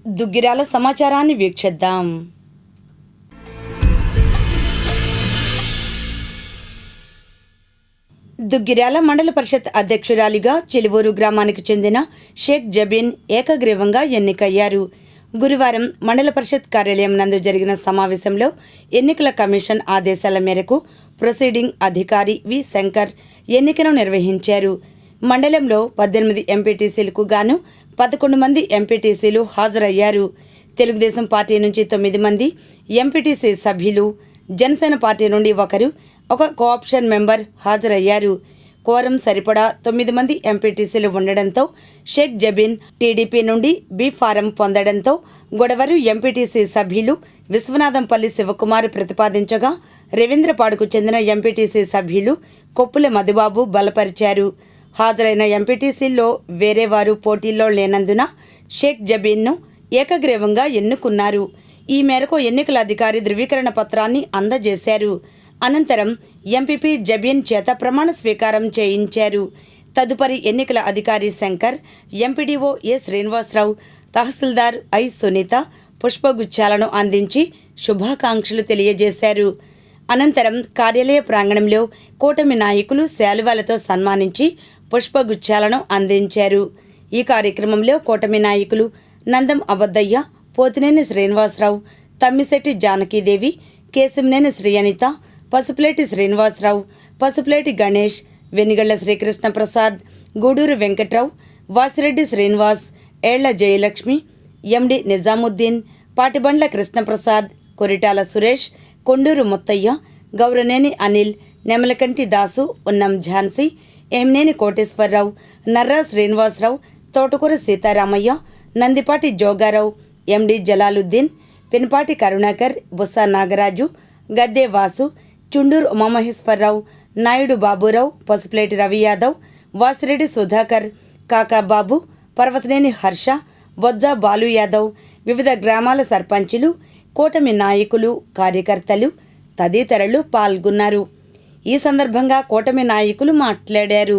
దుగ్గిరాల సమాచారాన్ని వీక్షిద్దాం. దుగ్గిరాల మండల పరిషత్ అధ్యక్షురాలిగా చిలువూరు గ్రామానికి చెందిన షేక్ జబీన్ ఏకగ్రీవంగా ఎన్నికయ్యారు. గురువారం మండల పరిషత్ కార్యాలయం నందు జరిగిన సమావేశంలో ఎన్నికల కమిషన్ ఆదేశాల మేరకు ప్రొసీడింగ్ అధికారి వి శంకర్ ఎన్నికను నిర్వహించారు. మండలంలో 18 ఎంపీటీసీలకు గాను 11 మంది ఎంపీటీసీలు హాజరయ్యారు. తెలుగుదేశం పార్టీ నుంచి 9 మంది ఎంపీటీసీ సభ్యులు, జనసేన పార్టీ నుండి ఒక కోఆప్షన్ మెంబర్ హాజరయ్యారు. కోరం సరిపడా 9 మంది ఎంపీటీసీలు ఉండడంతో షేక్ జబీన్ టీడీపీ నుండి బి ఫారం పొందడంతో గొడవరు ఎంపీటీసీ సభ్యులు విశ్వనాథంపల్లి శివకుమార్ ప్రతిపాదించగా రవీంద్రపాడుకు చెందిన ఎంపీటీసీ సభ్యులు కొప్పుల మధుబాబు బలపరిచారు. హాజరైన ఎంపీటీసీల్లో వేరే వారు పోటీల్లో లేనందున షేక్ జబీన్ను ఏకగ్రీవంగా ఎన్నుకున్నారు. ఈ మేరకు ఎన్నికల అధికారి ధృవీకరణ పత్రాన్ని అందజేశారు. అనంతరం ఎంపీపీ జబీన్ చేత ప్రమాణ స్వీకారం చేయించారు. తదుపరి ఎన్నికల అధికారి Shankar, MPDO A Srinivasarao, tehsildar I Sunitha పుష్పగుచ్చాలను అందించి శుభాకాంక్షలు తెలియజేశారు. అనంతరం కార్యాలయ ప్రాంగణంలో కూటమి నాయకులు శాలువాలతో సన్మానించి పుష్పగుచ్చాలను అందించారు. ఈ కార్యక్రమంలో కూటమి నాయకులు నందం అబద్దయ్య, పోతినేని శ్రీనివాసరావు, తమ్మిశెట్టి జానకీదేవి, కేశంనేని శ్రీయనిత, పసుపులేటి శ్రీనివాసరావు, పసుపులేటి గణేష్, వెనిగళ్ల శ్రీకృష్ణ ప్రసాద్, గూడూరు వెంకట్రావు, వాసిరెడ్డి శ్రీనివాస్, ఏళ్ల జయలక్ష్మి, ఎండి నిజాముద్దీన్, పాటిబండ్ల కృష్ణప్రసాద్, కొరిటాల సురేష్, కొండూరు ముత్తయ్య, గౌరనేని అనిల్, నెమలకంటి దాసు, ఉన్నం ఝాన్సీ, ఏమినేని కోటేశ్వరరావు, నర్రా శ్రీనివాసరావు, తోటకూర సీతారామయ్య, నందిపాటి జోగారావు, ఎండి జలాలుద్దీన్, పినపాటి కరుణాకర్, బుస్సా నాగరాజు, గద్దె వాసు, చుండూరు ఉమామహేశ్వరరావు, నాయుడు బాబురావు, పసుపులేటి రవి యాదవ్, వాసిరెడ్డి సుధాకర్, కాకాబాబు, పర్వతనేని హర్ష, బొజ్జా బాలు యాదవ్, వివిధ గ్రామాల సర్పంచులు, కూటమి నాయకులు, కార్యకర్తలు తదితరులు పాల్గొన్నారు. ఈ సందర్భంగా కూటమి నాయకులు మాట్లాడారు.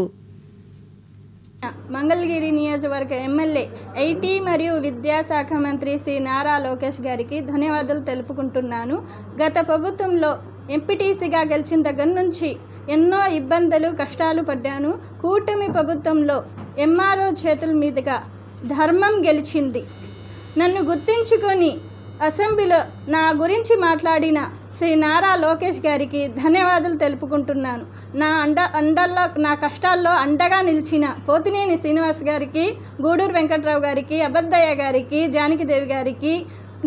మంగళగిరి నియోజకవర్గ ఎమ్మెల్యే ఐటీ మరియు విద్యాశాఖ మంత్రి శ్రీ నారా లోకేష్ గారికి ధన్యవాదాలు తెలుపుకుంటున్నాను. గత ప్రభుత్వంలో ఎంపీటీసీగా గెలిచిన దగ్గర నుంచి ఎన్నో ఇబ్బందులు కష్టాలు పడ్డాను. కూటమి ప్రభుత్వంలో ఎంఆర్ఓ చేతుల మీదుగా ధర్మం గెలిచింది. నన్ను గుర్తించుకొని అసెంబ్లీలో నా గురించి మాట్లాడిన శ్రీ నారా లోకేష్ గారికి ధన్యవాదాలు తెలుపుకుంటున్నాను. నా కష్టాల్లో అండగా నిలిచిన పోతినేని శ్రీనివాస్ గారికి, గూడూరు వెంకట్రావు గారికి, అబద్దయ్య గారికి, జానకిదేవి గారికి,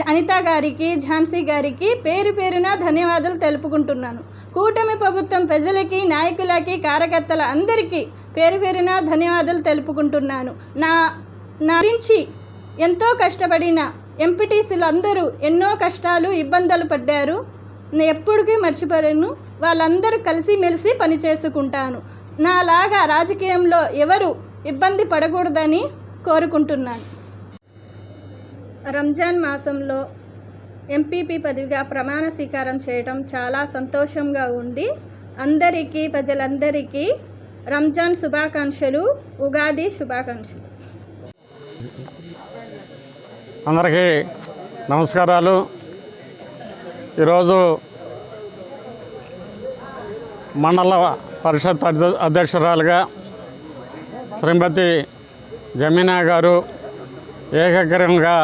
అనిత గారికి, ఝాన్సీ గారికి పేరు పేరున ధన్యవాదాలు తెలుపుకుంటున్నాను. కూటమి ప్రభుత్వం ప్రజలకి, నాయకులకి, కార్యకర్తల అందరికీ పేరు పేరున ధన్యవాదాలు తెలుపుకుంటున్నాను. నా గురించి ఎంతో కష్టపడిన ఎంపీటీసీలు అందరూ ఎన్నో కష్టాలు, ఇబ్బందులు పడ్డారు. నేను ఎప్పటికీ మర్చిపోలేను. వాళ్ళందరూ కలిసిమెలిసి పనిచేసుకుంటాను. నాలాగా రాజకీయంలో ఎవరు ఇబ్బంది పడకూడదని కోరుకుంటున్నాను. రంజాన్ మాసంలో ఎంపీపీ పదవిగా ప్రమాణ స్వీకారం చేయడం చాలా సంతోషంగా ఉంది. ప్రజలందరికీ రంజాన్ శుభాకాంక్షలు, ఉగాది శుభాకాంక్షలు. అందరికీ నమస్కారాలు. ఈరోజు మండల పరిషత్ అధ్యక్షురాలుగా శ్రీమతి జమీనా గారు ఏకగ్రీవంగా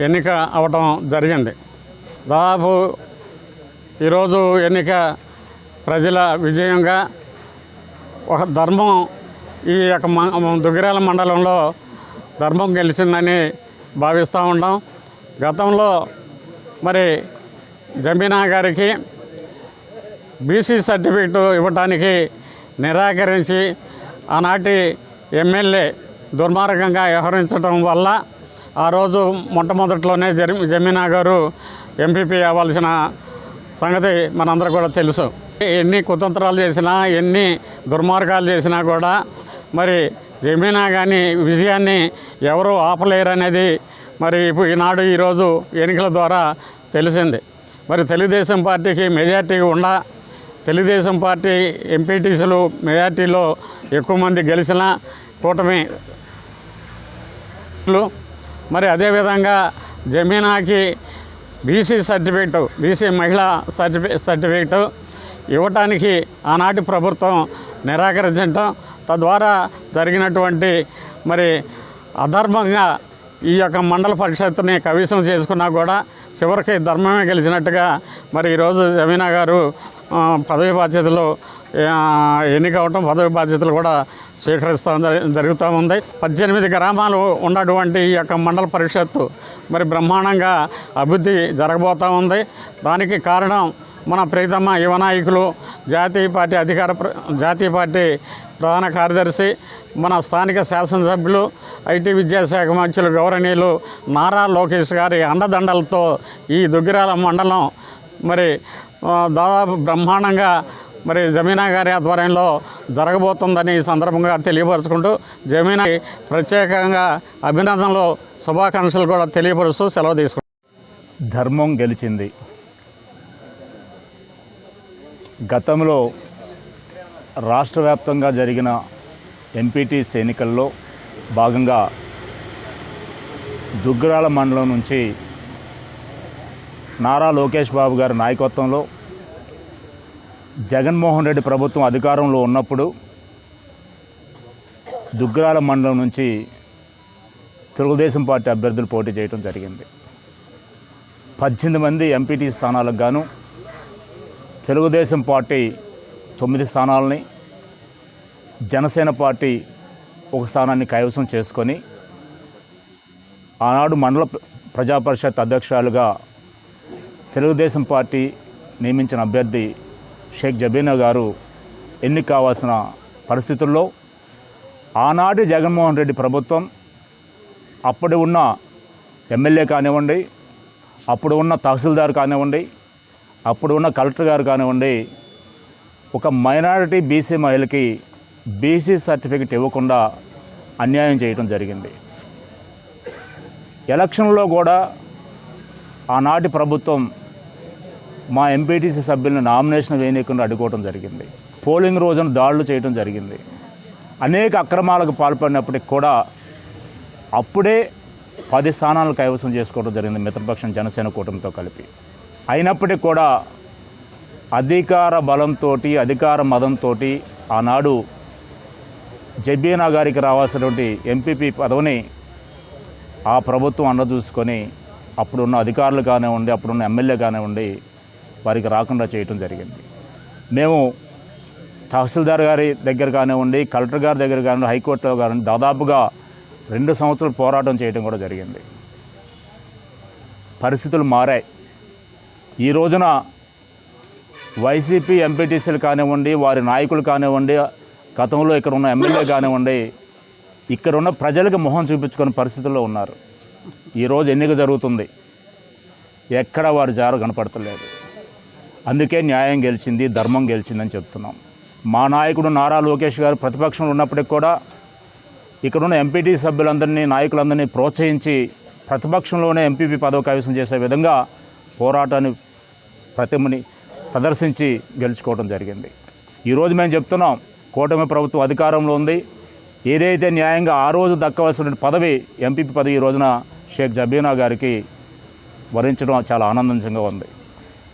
ఎన్నిక అవ్వటం జరిగింది. దాదాపు ఈరోజు ఎన్నిక ప్రజల విజయంగా ఒక ధర్మం ఈ యొక్క దుగ్గిరాల మండలంలో ధర్మం గెలిచిందని భావిస్తూ ఉంటాం. గతంలో మరి జమీనా గారికి బీసీ సర్టిఫికేట్ ఇవ్వటానికి నిరాకరించి ఆనాటి ఎమ్మెల్యే దుర్మార్గంగా వ్యవహరించడం వల్ల ఆ రోజు మొట్టమొదట్లోనే జమీనా గారు ఎంపీపీ అవ్వాల్సిన సంగతి మనందరూ కూడా తెలుసు. ఎన్ని కుతంత్రాలు చేసినా, ఎన్ని దుర్మార్గాలు చేసినా కూడా మరి జమీనా కానీ విజయాన్ని ఎవరూ ఆపలేరనేది మరి ఈరోజు ఎన్నికల ద్వారా తెలిసింది. మరి తెలుగుదేశం పార్టీకి మెజార్టీ తెలుగుదేశం పార్టీ ఎంపీటీసీలు మెజార్టీలో ఎక్కువ మంది గెలిచిన కూటమి మరి అదేవిధంగా జమీనాకి బీసీ సర్టిఫికేటు, బీసీ మహిళా సర్టిఫికేటు ఇవ్వటానికి ఆనాటి ప్రభుత్వం నిరాకరించడం, తద్వారా జరిగినటువంటి మరి అధర్మంగా ఈ యొక్క మండల పరిషత్తుని కవిసం చేసుకున్నా కూడా చివరికి ధర్మమే గెలిచినట్టుగా మరి ఈరోజు జమీనా గారు పదవి బాధ్యతలు ఎన్నికవటం, పదవి బాధ్యతలు కూడా స్వీకరిస్తూ జరుగుతూ ఉంది. 18 గ్రామాలు ఉన్నటువంటి ఈ యొక్క మండల పరిషత్తు మరి బ్రహ్మాండంగా అభివృద్ధి జరగబోతూ ఉంది. దానికి కారణం మన ప్రీతమ యువ నాయకులు, జాతీయ పార్టీ ప్రధాన కార్యదర్శి, మన స్థానిక శాసనసభ్యులు, ఐటీ విద్యాశాఖ మంత్రులు గౌరవనీయులు నారా లోకేష్ గారి అండదండలతో ఈ దుగ్గిరాల మండలం మరి దాదాపు బ్రహ్మాండంగా మరి జమీనా గారి ఆధ్వర్యంలో జరగబోతుందని ఈ సందర్భంగా తెలియపరుచుకుంటూ జమీనా ప్రత్యేకంగా అభినందనలు, శుభాకాంక్షలు కూడా తెలియపరుస్తూ సెలవు తీసుకుంటాం. ధర్మం గెలిచింది. గతంలో రాష్ట్ర వ్యాప్తంగా జరిగిన ఎంపీటీసీ ఎన్నికల్లో భాగంగా దుగ్గిరాల మండలం నుంచి నారా లోకేష్ బాబు గారి నాయకత్వంలో జగన్మోహన్ రెడ్డి ప్రభుత్వం అధికారంలో ఉన్నప్పుడు దుగ్గిరాల మండలం నుంచి తెలుగుదేశం పార్టీ అభ్యర్థులు పోటీ చేయడం జరిగింది. 18 మంది ఎంపీటీ స్థానాలకు గాను తెలుగుదేశం పార్టీ 9 స్థానాలని, జనసేన పార్టీ 1 స్థానాన్ని కైవసం చేసుకొని ఆనాడు మండల ప్రజాపరిషత్ అధ్యక్షురాలుగా తెలుగుదేశం పార్టీ నియమించిన అభ్యర్థి షేక్ జబీనా గారు ఎన్నిక కావాల్సిన పరిస్థితుల్లో ఆనాటి జగన్మోహన్ రెడ్డి ప్రభుత్వం అప్పుడు ఉన్న ఎమ్మెల్యే కానివ్వండి, అప్పుడు ఉన్న తహసీల్దార్ కానివ్వండి, అప్పుడు ఉన్న కలెక్టర్ గారు కానివ్వండి, ఒక మైనారిటీ బీసీ మహిళకి బీసీ సర్టిఫికెట్ ఇవ్వకుండా అన్యాయం చేయడం జరిగింది. ఎలక్షన్లో కూడా ఆనాటి ప్రభుత్వం మా ఎంపీటీసీ సభ్యులను నామినేషన్ వేయనీయకుండా అడ్డుకోవడం జరిగింది. పోలింగ్ రోజున దాడులు చేయడం జరిగింది. అనేక అక్రమాలకు పాల్పడినప్పటికి కూడా అప్పుడే 10 స్థానాలు కైవసం చేసుకోవడం జరిగింది మిత్రపక్షం జనసేన కూటమితో కలిపి. అయినప్పటికీ కూడా అధికార బలంతో, అధికార మదంతో ఆనాడు జబీనా గారికి రావాల్సినటువంటి ఎంపీపీ పదవిని ఆ ప్రభుత్వం అందజూసుకొని అప్పుడున్న అధికారులు కానివ్వండి, అప్పుడున్న ఎమ్మెల్యే కానివ్వండి వారికి రాకుండా చేయటం జరిగింది. మేము తహసీల్దార్ గారి దగ్గర కానివ్వండి, కలెక్టర్ గారి దగ్గర కానివ్వండి, హైకోర్టులో కానివ్వండి దాదాపుగా 2 సంవత్సరాలు పోరాటం చేయడం కూడా జరిగింది. పరిస్థితులు మారాయి. ఈ రోజున వైసీపీ ఎంపీటీసీలు కానివ్వండి, వారి నాయకులు కానివ్వండి, గతంలో ఇక్కడ ఉన్న ఎమ్మెల్యే కానివ్వండి, ఇక్కడ ఉన్న ప్రజలకు మొహం చూపించుకునే పరిస్థితుల్లో ఉన్నారు. ఈరోజు ఎన్నిక జరుగుతుంది, ఎక్కడ వారి జారు కనపడతలేదు. అందుకే న్యాయం గెలిచింది, ధర్మం గెలిచిందని చెప్తున్నాం. మా నాయకుడు నారా లోకేష్ గారు ప్రతిపక్షంలో ఉన్నప్పటికి కూడా ఇక్కడున్న ఎంపీటీ సభ్యులందరినీ, నాయకులందరినీ ప్రోత్సహించి ప్రతిపక్షంలోనే ఎంపీపీ పదవి కైవసం చేసే విధంగా పోరాటాన్ని ప్రదర్శించి గెలుచుకోవడం జరిగింది. ఈరోజు మేము చెప్తున్నాం, కూటమి ప్రభుత్వం అధికారంలో ఉంది. ఏదైతే న్యాయంగా ఆ రోజు దక్కవలసిన పదవి, ఎంపీపీ పదవి ఈ రోజున షేక్ జబీనా గారికి వరించడం చాలా ఆనందంగా ఉంది.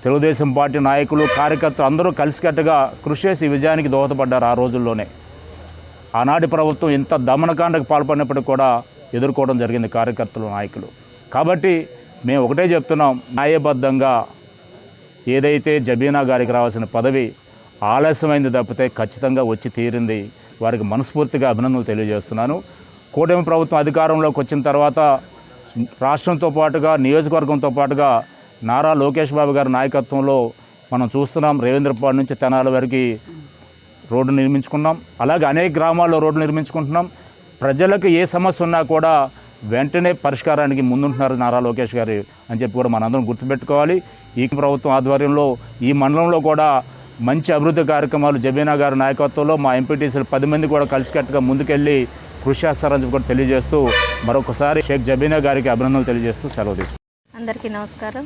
తెలుగుదేశం పార్టీ నాయకులు, కార్యకర్తలు అందరూ కలిసికట్టుగా కృషి చేసి విజయానికి దోహదపడ్డారు. ఆ రోజుల్లోనే ఆనాటి ప్రభుత్వం ఇంత దమనకాండకు పాల్పడినప్పటికీ కూడా ఎదుర్కోవడం జరిగింది కార్యకర్తలు, నాయకులు. కాబట్టి మేము ఒకటే చెప్తున్నాం, న్యాయబద్ధంగా ఏదైతే జబీనా గారికి రావాల్సిన పదవి ఆలస్యమైంది తప్పితే ఖచ్చితంగా వచ్చి తీరింది. వారికి మనస్ఫూర్తిగా అభినందనలు తెలియజేస్తున్నాను. కూటమి ప్రభుత్వం అధికారంలోకి వచ్చిన తర్వాత రాష్ట్రంతో పాటుగా, నియోజకవర్గంతో పాటుగా నారా లోకేష్ బాబు గారి నాయకత్వంలో మనం చూస్తున్నాం. రేవేంద్రపాడు నుంచి తెనాలి వరకు రోడ్డు నిర్మించుకున్నాం. అలాగే అనేక గ్రామాల్లో రోడ్లు నిర్మించుకుంటున్నాం. ప్రజలకు ఏ సమస్య ఉన్నా కూడా వెంటనే పరిష్కారానికి ముందుంటున్నారు నారా లోకేష్ గారు అని చెప్పి కూడా మనందరం గుర్తుపెట్టుకోవాలి. ఈ ప్రభుత్వం ఆధ్వర్యంలో ఈ మండలంలో కూడా మంచి అభివృద్ధి కార్యక్రమాలు జబీనా గారి నాయకత్వంలో మా ఎంపీటీసీలు 10 మంది కూడా కలిసికట్టుగా ముందుకెళ్ళి కృషి చేస్తారని చెప్పి కూడా తెలియజేస్తూ మరొకసారి షేక్ జబీనా గారికి అభినందనలు తెలియజేస్తూ సెలవు తీసుకుంటాం. అందరికీ నమస్కారం.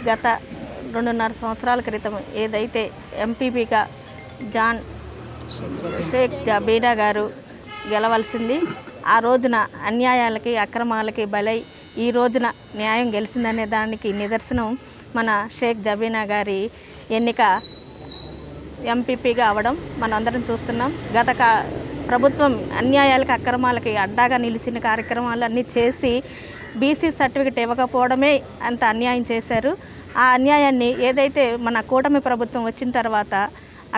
గత 2.5 సంవత్సరాల క్రితం ఏదైతే ఎంపీపీగా షేక్ జబీనా గారు గెలవలసింది, ఆ రోజున అన్యాయాలకి అక్రమాలకి బలై ఈ రోజున న్యాయం గెలిచిందనే దానికి నిదర్శనం మన షేక్ జబీనా గారి ఎన్నిక ఎంపీపీగా అవడం మనందరం చూస్తున్నాం. ప్రభుత్వం అన్యాయాలకి అక్రమాలకి అడ్డాగా నిలిచిన కార్యక్రమాలు అన్నీ చేసి బీసీ సర్టిఫికెట్ ఇవ్వకపోవడమే అంత అన్యాయం చేశారు. ఆ అన్యాయాన్ని ఏదైతే మన కూటమి ప్రభుత్వం వచ్చిన తర్వాత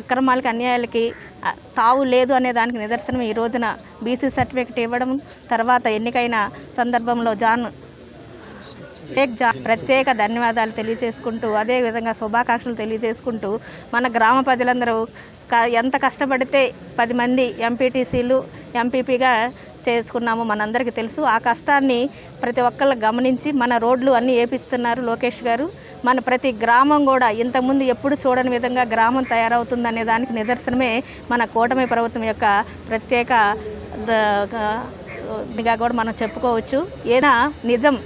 అక్రమాలకి అన్యాయాలకి తావు లేదు అనే దానికి నిదర్శనం ఈ రోజున బీసీ సర్టిఫికెట్ ఇవ్వడం, తర్వాత ఎన్నికైన సందర్భంలో ప్రత్యేక ధన్యవాదాలు తెలియజేసుకుంటూ, అదేవిధంగా శుభాకాంక్షలు తెలియజేసుకుంటూ, మన గ్రామ ప్రజలందరూ ఎంత కష్టపడితే 10 మంది ఎంపీటీసీలు ఎంపీపీగా చేసుకున్నాము మనందరికీ తెలుసు. ఆ కష్టాన్ని ప్రతి ఒక్కళ్ళు గమనించి మన రోడ్లు అన్నీ వేపిస్తున్నారు లోకేష్ గారు. మన ప్రతి గ్రామం కూడా ఇంతకుముందు ఎప్పుడు చూడని విధంగా గ్రామం తయారవుతుందనే దానికి నిదర్శనమే మన కూటమి ప్రభుత్వం యొక్క ప్రత్యేకగా కూడా మనం చెప్పుకోవచ్చు. ఏదైనా నిజం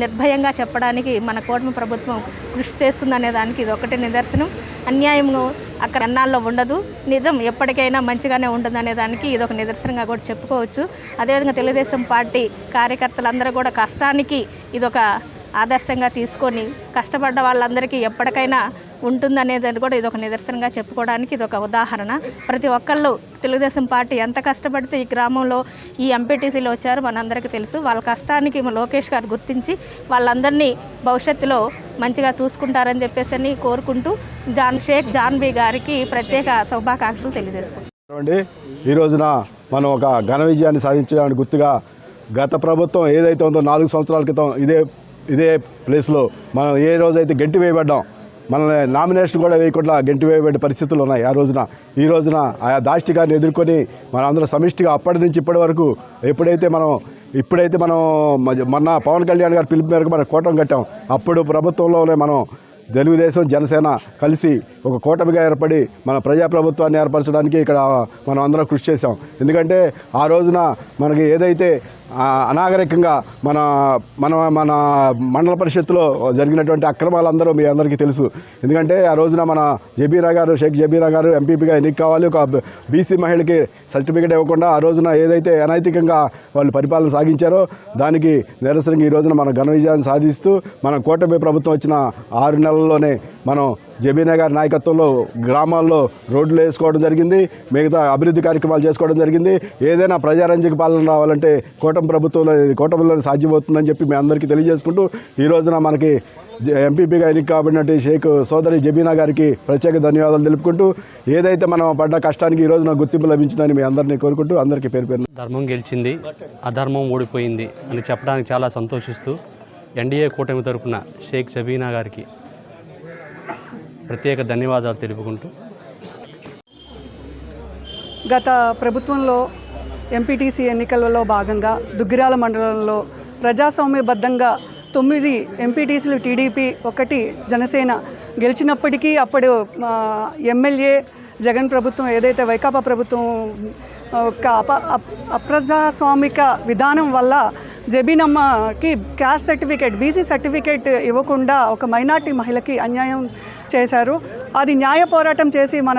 నిర్భయంగా చెప్పడానికి మన కూటమి ప్రభుత్వం కృషి చేస్తుందనే దానికి ఇది ఒకటి నిదర్శనం. అన్యాయము అక్కడ అన్నాల్లో ఉండదు, నిజం ఎప్పటికైనా మంచిగానే ఉంటుందనే దానికి ఇది ఒక నిదర్శనంగా కూడా చెప్పుకోవచ్చు. అదేవిధంగా తెలుగుదేశం పార్టీ కార్యకర్తలందరూ కూడా కష్టానికి ఇదొక ఆదర్శంగా తీసుకొని కష్టపడ్డ వాళ్ళందరికీ ఎప్పటికైనా ఉంటుందనేది కూడా ఇది ఒక నిదర్శనంగా చెప్పుకోవడానికి ఇది ఒక ఉదాహరణ. ప్రతి ఒక్కళ్ళు తెలుగుదేశం పార్టీ ఎంత కష్టపడితే ఈ గ్రామంలో ఈ ఎంపీటీసీలు వచ్చారు మనందరికీ తెలుసు. వాళ్ళ కష్టానికి లోకేష్ గారు గుర్తించి వాళ్ళందరినీ భవిష్యత్తులో మంచిగా చూసుకుంటారని చెప్పేసి కోరుకుంటూ షేక్ జాన్బీ గారికి ప్రత్యేక శుభాకాంక్షలు తెలియజేసుకుంటాం. ఈ రోజున మనం ఒక ఘన విజయాన్ని సాధించడానికి గుర్తుగా గత ప్రభుత్వం ఏదైతే ఉందో 4 సంవత్సరాల క్రితం ఇదే ప్లేస్లో మనం ఏ రోజైతే గెంటి వేయబడ్డాం, మనల్ని నామినేషన్ కూడా వేయకుండా గెంటి వేయబడ్డ పరిస్థితులు ఉన్నాయి. ఈ రోజున ఆయా దాష్టికాన్ని ఎదుర్కొని మనందరం సమిష్టిగా అప్పటి నుంచి ఇప్పటి వరకు ఇప్పుడైతే మనం మొన్న పవన్ కళ్యాణ్ గారి పిలుపు మేరకు మనం కూటమి కట్టాం. అప్పుడు ప్రభుత్వంలోనే మనం తెలుగుదేశం జనసేన కలిసి ఒక కూటమిగా ఏర్పడి మన ప్రజాప్రభుత్వాన్ని ఏర్పరచడానికి ఇక్కడ మనం అందరం కృషి చేసాం. ఎందుకంటే ఆ రోజున మనకి ఏదైతే అనాగరికంగా మన మన మన మండల పరిషత్తులో జరిగినటువంటి అక్రమాలందరూ మీ అందరికీ తెలుసు. ఎందుకంటే ఆ రోజున మన షేక్ జబీనా గారు ఎంపీపీగా ఎన్నిక కావాలి, ఒక బీసీ మహిళకి సర్టిఫికేట్ ఇవ్వకుండా ఆ రోజున ఏదైతే అనైతికంగా వాళ్ళు పరిపాలన సాగించారో దానికి నిరసనగా ఈ రోజున మన ఘన విజయాన్ని సాధిస్తూ మన కూటమి ప్రభుత్వం వచ్చిన 6 నెలల్లోనే మనం జబీనా గారి నాయకత్వంలో గ్రామాల్లో రోడ్లు వేసుకోవడం జరిగింది, మిగతా అభివృద్ధి కార్యక్రమాలు చేసుకోవడం జరిగింది. ఏదైనా ప్రజారంజక పాలన రావాలంటే కూటమిలోనే సాధ్యమవుతుందని చెప్పి మీ అందరికీ తెలియజేసుకుంటూ ఈ రోజున మనకి ఎంపీపీగా ఎన్నిక కాబడినట్టు షేక్ సోదరి జబీనా గారికి ప్రత్యేక ధన్యవాదాలు తెలుపుకుంటూ, ఏదైతే మనం పడ్డ కష్టానికి ఈ రోజున గుర్తింపు లభించిందని మీ అందరినీ కోరుకుంటూ అందరికీ పేరు ధర్మం గెలిచింది, అధర్మం ఓడిపోయింది అని చెప్పడానికి చాలా సంతోషిస్తూ ఎన్డీఏ కూటమి తరపున షేక్ జబీనా గారికి ప్రత్యేక ధన్యవాదాలు తెలుపుకుంటూ, గత ప్రభుత్వంలో ఎంపీటీసీ ఎన్నికలలో భాగంగా దుగ్గిరాల మండలంలో ప్రజాస్వామ్యబద్ధంగా 9 ఎంపీటీసీలు టీడీపీ, 1 జనసేన గెలిచినప్పటికీ అప్పుడు ఎమ్మెల్యే జగన్ ప్రభుత్వం ఏదైతే వైకాపా ప్రభుత్వం ఒక అప్రజాస్వామిక విధానం వల్ల జబీనమ్మకి క్యాస్ట్ సర్టిఫికేట్, బీసీ సర్టిఫికేట్ ఇవ్వకుండా ఒక మైనార్టీ మహిళకి అన్యాయం చేశారు. అది న్యాయ పోరాటం చేసి మన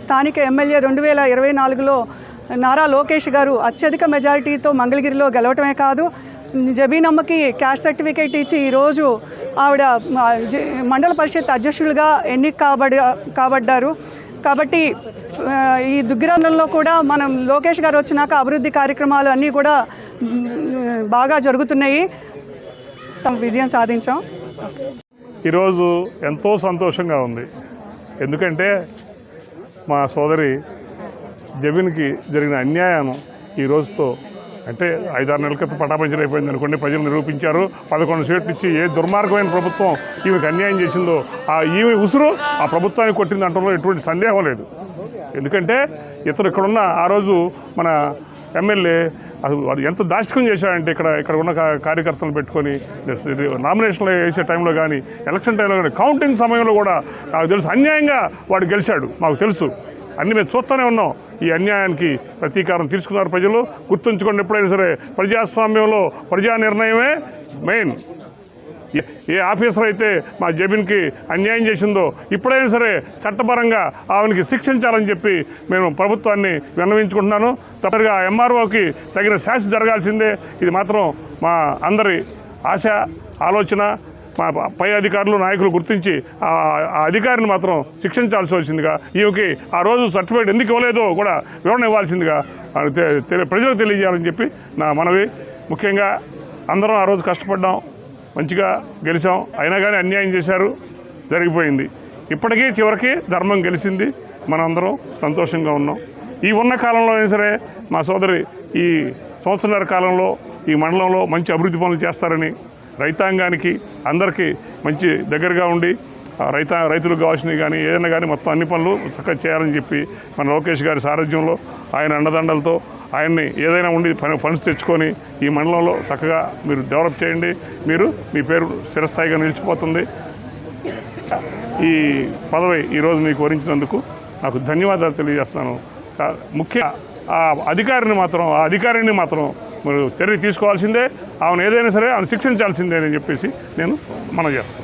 స్థానిక ఎమ్మెల్యే 2024లో నారా లోకేష్ గారు అత్యధిక మెజారిటీతో మంగళగిరిలో గెలవటమే కాదు, జబీనమ్మకి క్యాస్ట్ సర్టిఫికేట్ ఇచ్చి ఈరోజు ఆవిడ మండల పరిషత్ అధ్యక్షులుగా ఎన్నిక కాబడ్డారు. కాబట్టి ఈ దుగ్గిరాలలో కూడా మనం లోకేష్ గారు వచ్చినాక అభివృద్ధి కార్యక్రమాలు అన్నీ కూడా బాగా జరుగుతున్నాయి, విజయం సాధించాం. ఈరోజు ఎంతో సంతోషంగా ఉంది. ఎందుకంటే మా సోదరి జబీన్కి జరిగిన అన్యాయం ఈ రోజుతో అంటే 5-6 నెలల క్రితం పటాపంచలు అయిపోయింది అనుకోండి. ప్రజలు నిరూపించారు. 11 సీట్లు ఇచ్చి ఏ దుర్మార్గమైన ప్రభుత్వం ఈమెకు అన్యాయం చేసిందో ఈమె ఉసురు ఆ ప్రభుత్వానికి కొట్టింది అంటలో ఎటువంటి సందేహం లేదు. ఎందుకంటే ఇతను ఇక్కడున్న ఆ రోజు మన ఎమ్మెల్యే వాడు ఎంత దాష్టికం చేశాడంటే ఇక్కడ ఉన్న కార్యకర్తలను పెట్టుకొని నామినేషన్లు వేసే టైంలో కానీ ఎలక్షన్ టైంలో కానీ కౌంటింగ్ సమయంలో కూడా నాకు తెలుసు అన్యాయంగా వాడు గెలిచాడు. మాకు తెలుసు, అన్నీ మేము చూస్తూనే ఉన్నాం. ఈ అన్యాయానికి ప్రతీకారం తీసుకున్నారు ప్రజలు. గుర్తుంచుకోండి, ఎప్పుడైనా సరే ప్రజాస్వామ్యంలో ప్రజా నిర్ణయమే మెయిన్. ఏ ఆఫీసర్ అయితే మా జబీన్కి అన్యాయం చేసిందో ఇప్పుడైనా సరే చట్టపరంగా ఆమెకి శిక్షించాలని చెప్పి మేము ప్రభుత్వాన్ని విన్నవించుకుంటున్నాను. తప్పనిగా ఎంఆర్ఓకి తగిన శాస్తి జరగాల్సిందే. ఇది మాత్రం మా అందరి ఆశ, ఆలోచన. మా పై అధికారులు, నాయకులు గుర్తించి ఆ అధికారిని మాత్రం శిక్షించాల్సిందిగా, ఈమెకి ఆ రోజు సర్టిఫికేట్ ఎందుకు ఇవ్వలేదో కూడా వివరణ ఇవ్వాల్సిందిగా ప్రజలకు తెలియజేయాలని చెప్పి నా మనవి. ముఖ్యంగా అందరం ఆ రోజు కష్టపడ్డాం, మంచిగా గెలిచాం. అయినా కానీ అన్యాయం చేశారు, జరిగిపోయింది. ఇప్పటికీ చివరికి ధర్మం గెలిచింది. మనందరం సంతోషంగా ఉన్నాం. ఈ ఉన్న కాలంలో అయినా సరే మా సోదరి ఈ సంవత్సరాల కాలంలో ఈ మండలంలో మంచి అభివృద్ధి పనులు చేస్తారని, రైతాంగానికి అందరికీ మంచి దగ్గరగా ఉండి రైతులకు కావాల్సినవి కానీ ఏదైనా కానీ మొత్తం అన్ని పనులు చక్కగా చేయాలని చెప్పి మన లోకేష్ గారి సారథ్యంలో ఆయన అండదండలతో ఆయన్ని ఏదైనా ఉండి ఫండ్స్ తెచ్చుకొని ఈ మండలంలో చక్కగా మీరు డెవలప్ చేయండి. మీ పేరు స్థిరస్థాయిగా నిలిచిపోతుంది. ఈ పదవి ఈరోజు మీకు వరించినందుకు నాకు ధన్యవాదాలు తెలియజేస్తున్నాను. ముఖ్య ఆ అధికారిని మాత్రం మీరు చర్య తీసుకోవాల్సిందే. ఆమెను ఏదైనా సరే ఆమెను శిక్షించాల్సిందే అని చెప్పేసి నేను మనం చేస్తాను.